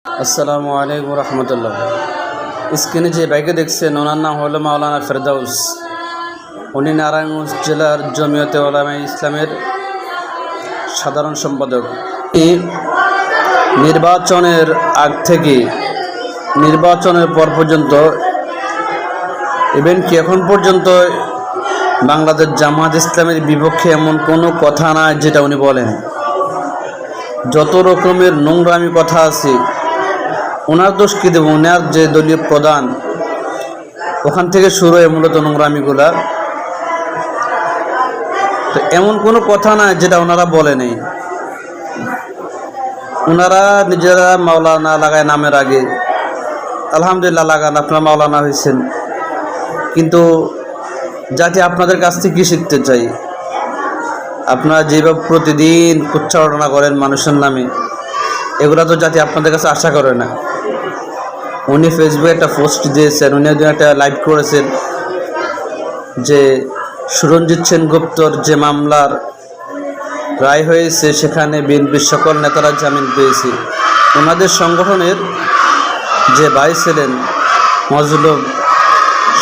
আসসালামু আলাইকুম রহমতুল্লাহ। স্ক্রিনে যে বাইকে দেখছেন ওনার নাম হলো মাওলানা ফেরদাউস। উনি নারায়ণগঞ্জ জেলার জমিয়তে ওলামায়ে ইসলামের সাধারণ সম্পাদক। নির্বাচনের আগ থেকে নির্বাচনের পর পর্যন্ত ইভেন কি এখন পর্যন্ত বাংলাদেশ জামাত ইসলামের বিপক্ষে এমন কোনো কথা নাই যেটা উনি বলেন। যত রকমের নোংরামি কথা আছে ওনার দোষ কী দেব, ওনার যে দলীয় প্রধান ওখান থেকে শুরু হয় মূলত নোংরামিগুলা। তো এমন কোনো কথা না যেটা ওনারা বলে নেই। ওনারা নিজেরা মাওলানা লাগায় নামের আগে, আলহামদুলিল্লাহ লাগান, আপনারা মাওলানা হয়েছেন, কিন্তু যাতে আপনাদের কাছ থেকে কী শিখতে চাই, আপনারা যেভাবে প্রতিদিন উচ্চারণা করেন মানুষের নামে, এগুলা তো জাতি আপনাদের কাছে আশা করে না। উনি ফেসবুকে একটা পোস্ট দিয়েছেন, উনি একটা লাইভ করেছেন যে সুরঞ্জিত সেনগুপ্তর যে মামলার রায় হয়েছে সেখানে বিএনপির সকল নেতারা জামিন পেয়েছে। ওনাদের সংগঠনের যে ভাই ছিলেন মজলুম,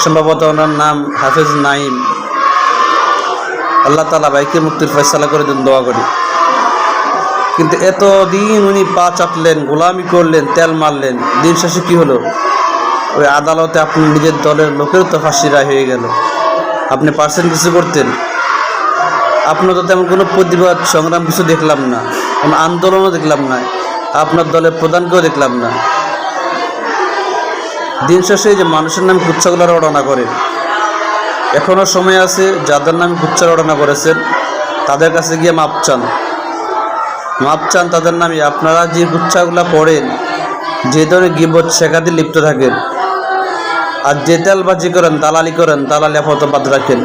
সম্ভবত ওনার নাম হাফেজ নাইম, আল্লাহ তাআলা ভাইকে মুক্তির ফয়সালা করে দেন, দোয়া করি। কিন্তু এতদিন উনি পা চাটলেন, গোলামি করলেন, তেল মারলেন, দিন শেষে কী হলো? ওই আদালতে আপনি নিজের দলের লোকের তো ফাঁসি রায় হয়ে গেল। আপনি পারছেন কিছু করতেন? আপনার তো তেমন কোনো প্রতিবাদ সংগ্রাম কিছু দেখলাম না, কোনো আন্দোলনও দেখলাম না, আপনার দলের প্রধানকেও দেখলাম না। দিন শেষে যে মানুষের নামে কুচ্ছাগুলো রটনা করে, এখনও সময় আছে। যাদের নামে কুচ্ছা রটনা করেছেন তাদের কাছে গিয়ে মাপ চান তাদের নামে। আপনারা যে কুচ্ছাগুলো পড়েন, যে ধরনের গীবত শেখাতে লিপ্ত থাকেন, আর যে তেলবাজি করেন, দালালি করেন, দালালি আপাতত বাদ রাখেন।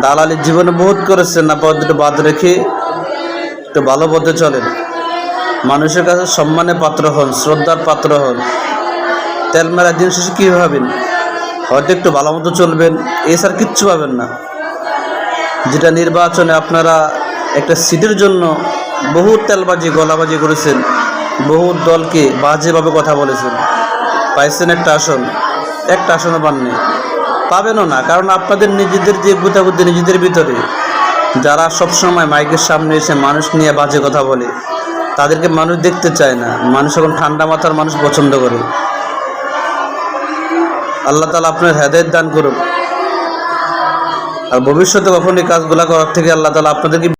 দালালি জীবনে বহুত করেছেন, আপাতত বাদ রেখে একটু ভালো পথে চলেন, মানুষের কাছে সম্মানের পাত্র হন, শ্রদ্ধার পাত্র হন। তেল মেরা দিন শেষে কী ভাবেন? হয়তো একটু ভালো মতো চলবেন, এছাড়া কিচ্ছু পাবেন না। যেটা নির্বাচনে আপনারা একটা সিটের জন্য বহু তেলবাজি গলাবাজি করেছেন, বহু দলকে বাজেভাবে কথা বলেছেন, পাইছেন একটা আসনও পাননি, পাবেনও না। কারণ আপনাদের নিজেদের যে বুদ্ধাবুদ্ধি নিজেদের ভিতরে, যারা সবসময় মাইকের সামনে এসে মানুষ নিয়ে বাজে কথা বলে, তাদেরকে মানুষ দেখতে চায় না। মানুষ এখন ঠান্ডা মাথার মানুষ পছন্দ করে। আল্লাহ তাআলা আপনার হেদায়েত দান করুন, আর ভবিষ্যতে কখন এই কাজগুলা করার থেকে আল্লাহ তাআলা আপনাদেরকে